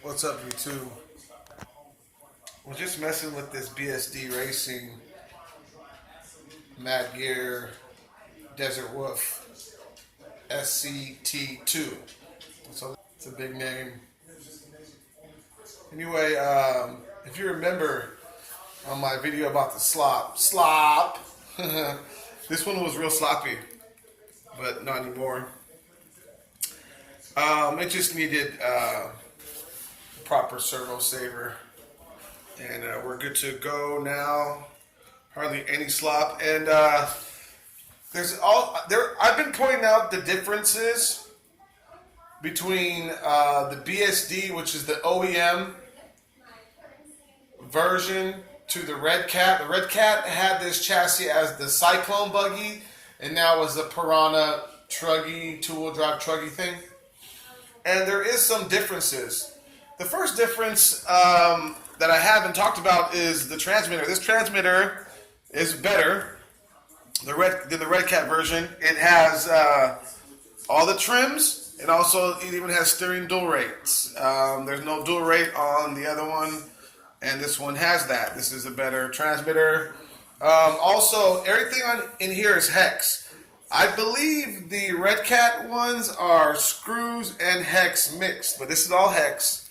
What's up, YouTube? We're just messing with this BSD Racing Mad Gear Desert Wolf SCT2. So it's a big name. Anyway, if you remember on my video about the slop, this one was real sloppy, but not anymore. It just needed proper servo saver, and we're good to go now. Hardly any slop, and I've been pointing out the differences between the BSD, which is the OEM version, to the Red Cat. The Red Cat had this chassis as the Cyclone buggy, and now is the Piranha truggy, two-wheel drive truggy thing. And there is some differences. The first difference that I haven't talked about is the transmitter. This transmitter is better than the Red Cat version. It has all the trims, and also it even has steering dual rates. There's no dual rate on the other one, and this one has that. This is a better transmitter. Also, everything in here is hex. I believe the Red Cat ones are screws and hex mixed, but this is all hex.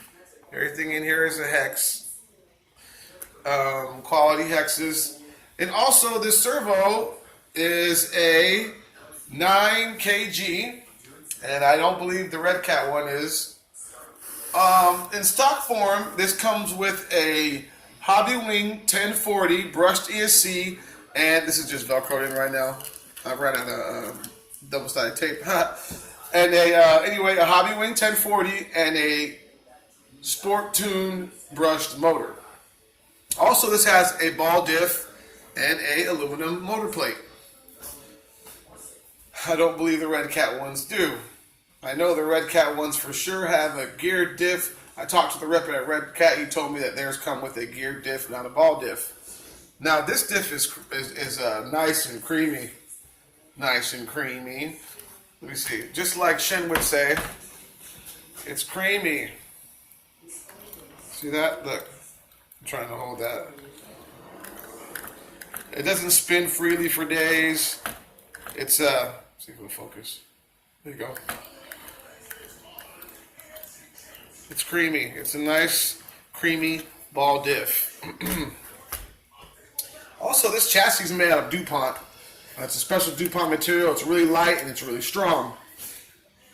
Everything in here is a hex. Quality hexes. And also this servo is a 9 kg, and I don't believe the Red Cat one is. In stock form, this comes with a Hobby Wing 1040 brushed ESC, and this is just Velcroed in right now. I've ran out of double-sided tape. And anyway, a Hobby Wing 1040 and a Sport Tune brushed motor. Also, this has a ball diff and a aluminum motor plate. I don't believe the Red Cat ones do. I know the Red Cat ones for sure have a gear diff. I talked to the rep at Red Cat. He told me that theirs come with a gear diff, not a ball diff. Now, this diff is nice and creamy. Nice and creamy. Let me see. Just like Shen would say, it's creamy. See that? Look. I'm trying to hold that. It doesn't spin freely for days. It's, see if it'll focus. There you go. It's creamy. It's a nice, creamy ball diff. Also, this chassis is made out of DuPont. It's a special DuPont material. It's really light and it's really strong.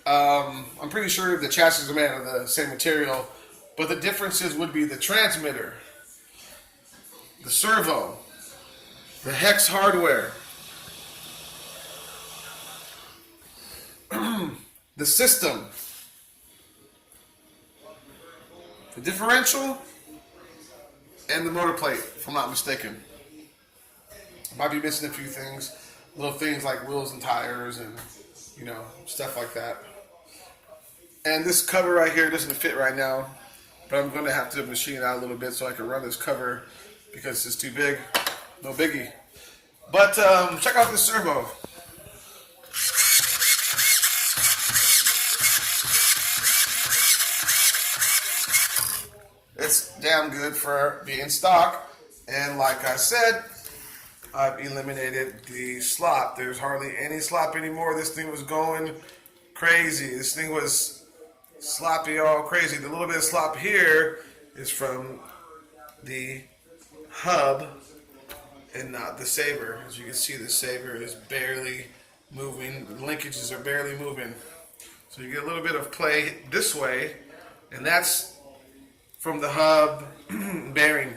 I'm pretty sure the chassis are made out of the same material, but the differences would be the transmitter, the servo, the hex hardware, the system, the differential, and the motor plate, if I'm not mistaken. I might be missing a few things. Little things like wheels and tires and, you know, stuff like that. And this cover right here doesn't fit right now, but I'm going to have to machine it out a little bit so I can run this cover because it's too big. No biggie. But check out this servo. It's damn good for being stock. And like I said, I've eliminated the slop. There's hardly any slop anymore. This thing was going crazy. This thing was sloppy all crazy. The little bit of slop here is from the hub and not the saver. As you can see, the saver is barely moving. The linkages are barely moving. So you get a little bit of play this way, and that's from the hub bearing.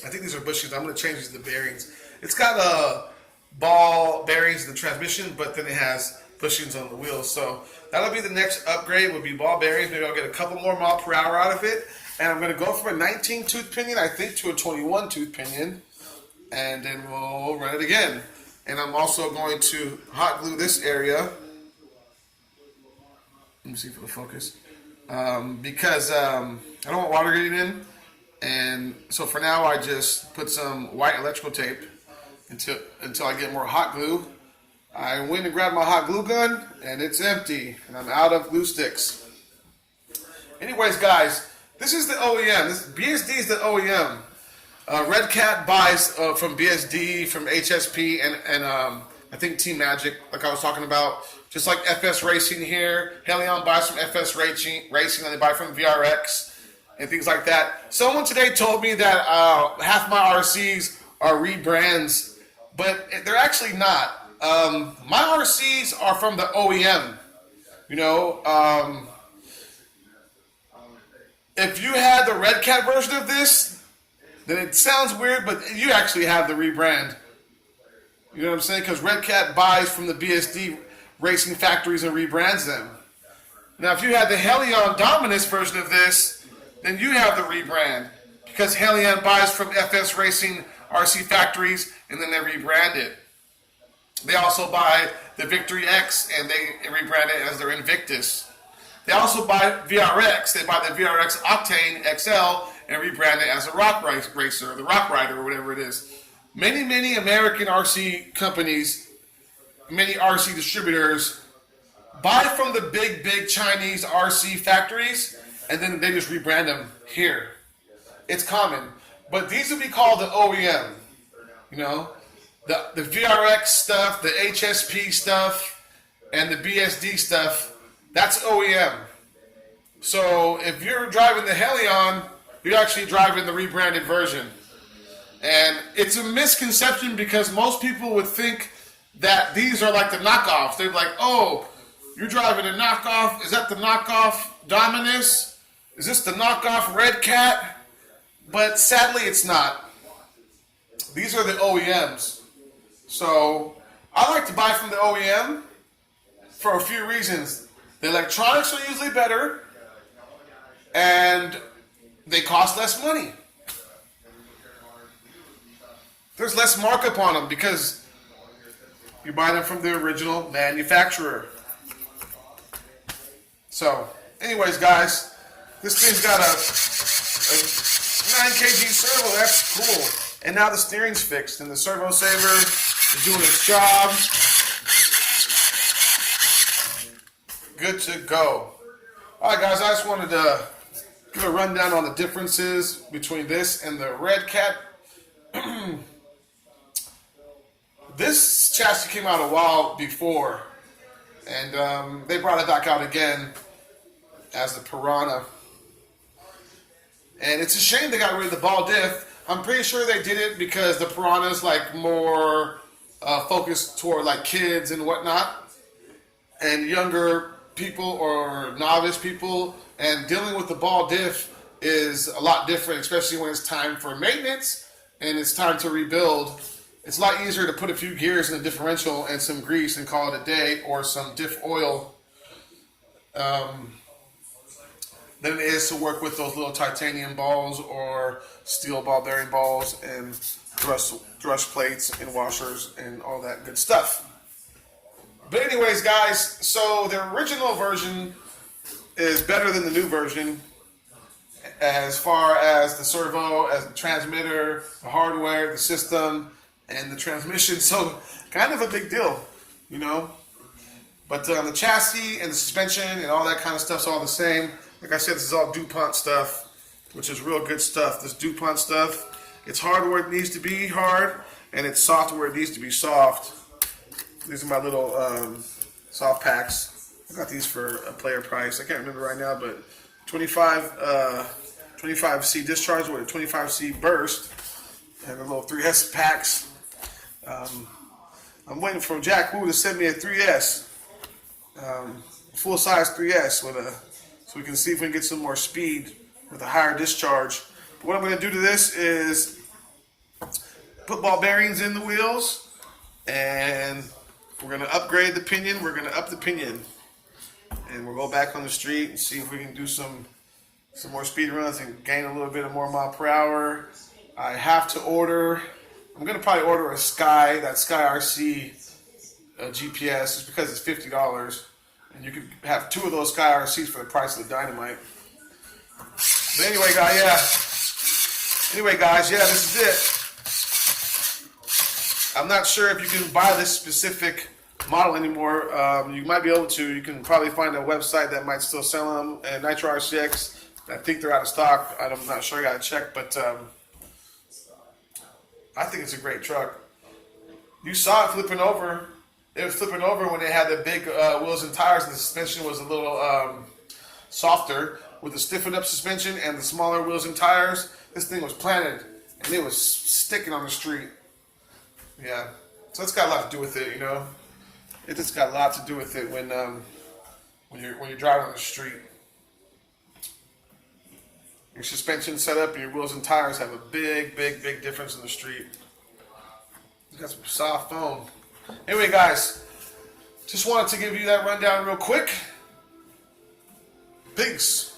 I think these are bushings. I'm going to change these to bearings. It's got ball bearings in the transmission, but then it has bushings on the wheels. So that'll be the next upgrade, would be ball bearings. Maybe I'll get a couple more mile per hour out of it. And I'm going to go from a 19 tooth pinion, I think, to a 21 tooth pinion. And then we'll run it again. And I'm also going to hot glue this area. Let me see if it'll focus. Because I don't want water getting in. And so for now, I just put some white electrical tape until I get more hot glue. I went and grabbed my hot glue gun, and it's empty, and I'm out of glue sticks. Anyways, guys, This is the OEM. BSD is the OEM. Red Cat buys from BSD, from HSP, and I think Team Magic, like I was talking about. Just like FS Racing here. Helion buys from FS Racing, and they buy from VRX and things like that. Someone today told me that half my RCs are rebrands, but they're actually not. My RCs are from the OEM. You know, if you had the Red Cat version of this, then it sounds weird, but you actually have the rebrand. You know what I'm saying? Because Red Cat buys from the BSD racing factories and rebrands them. Now, if you had the Helion Dominus version of this, then you have the rebrand. Because Helion buys from FS Racing RC factories and then they rebrand it. They also buy the Victory X and they rebrand it as their Invictus. They also buy VRX. They buy the VRX Octane XL and rebrand it as a Rock Racer, or the Rock Rider, or whatever it is. Many American RC companies, many RC distributors buy from the big Chinese RC factories and then they just rebrand them here. It's common. But these would be called the OEM. You know, the VRX stuff, the HSP stuff, and the BSD stuff, that's OEM. So if you're driving the Helion, you're actually driving the rebranded version. And it's a misconception because most people would think that these are like the knockoffs. They're like, oh, you're driving a knockoff. Is that the knockoff Dominus? Is this the knockoff Red Cat? But sadly, it's not. These are the OEMs. So I like to buy from the OEM for a few reasons. The electronics are usually better and they cost less money. There's less markup on them because you buy them from the original manufacturer. So, anyways, guys, this thing's got a 9 kg servo. That's cool. And now the steering's fixed, and the servo saver is doing its job. Good to go. All right, guys, I just wanted to give a rundown on the differences between this and the Red Cat. This chassis came out a while before, and they brought it back out again as the Piranha. And it's a shame they got rid of the ball diff. I'm pretty sure they did it because the Piranha's like more focused toward like kids and whatnot, and younger people or novice people. And dealing with the ball diff is a lot different, especially when it's time for maintenance and it's time to rebuild. It's a lot easier to put a few gears in a differential and some grease and call it a day, or some diff oil, than it is to work with those little titanium balls or steel ball bearing balls and thrush plates and washers and all that good stuff. But anyways, guys, so the original version is better than the new version as far as the servo, as the transmitter, the hardware, the system, and the transmission. So kind of a big deal, you know. But the chassis and the suspension and all that kind of stuff's all the same. Like I said, this is all DuPont stuff, which is real good stuff. This DuPont stuff, it's hard where it needs to be hard, and it's soft where it needs to be soft. These are my little soft packs. I got these for a player price. I can't remember right now, but 25C discharge with a 25C burst, and the little 3S packs. I'm waiting for Jack Wu to send me a 3S, full size 3S with so we can see if we can get some more speed with a higher discharge. But what I'm going to do to this is put ball bearings in the wheels, and we're going to upgrade the pinion. We're going to up the pinion, and we'll go back on the street and see if we can do some more speed runs and gain a little bit of more mile per hour. I have to order. I'm going to probably order a Sky, that Sky RC GPS, just because it's $50. And you can have 2 of those Sky RCs for the price of the Dynamite. But anyway, guys, this is it. I'm not sure if you can buy this specific model anymore. You might be able to. You can probably find a website that might still sell them. And Nitro RCX I think they're out of stock. I'm not sure. I gotta check, but I think it's a great truck. You saw it flipping over. It was flipping over when they had the big wheels and tires, and the suspension was a little softer with the stiffened up suspension and the smaller wheels and tires. This thing was planted and it was sticking on the street. Yeah, so it's got a lot to do with it, you know. It just got a lot to do with it when you're driving on the street. Your suspension setup and your wheels and tires have a big difference in the street. You got some soft foam. Anyway, guys, just wanted to give you that rundown real quick. Peace.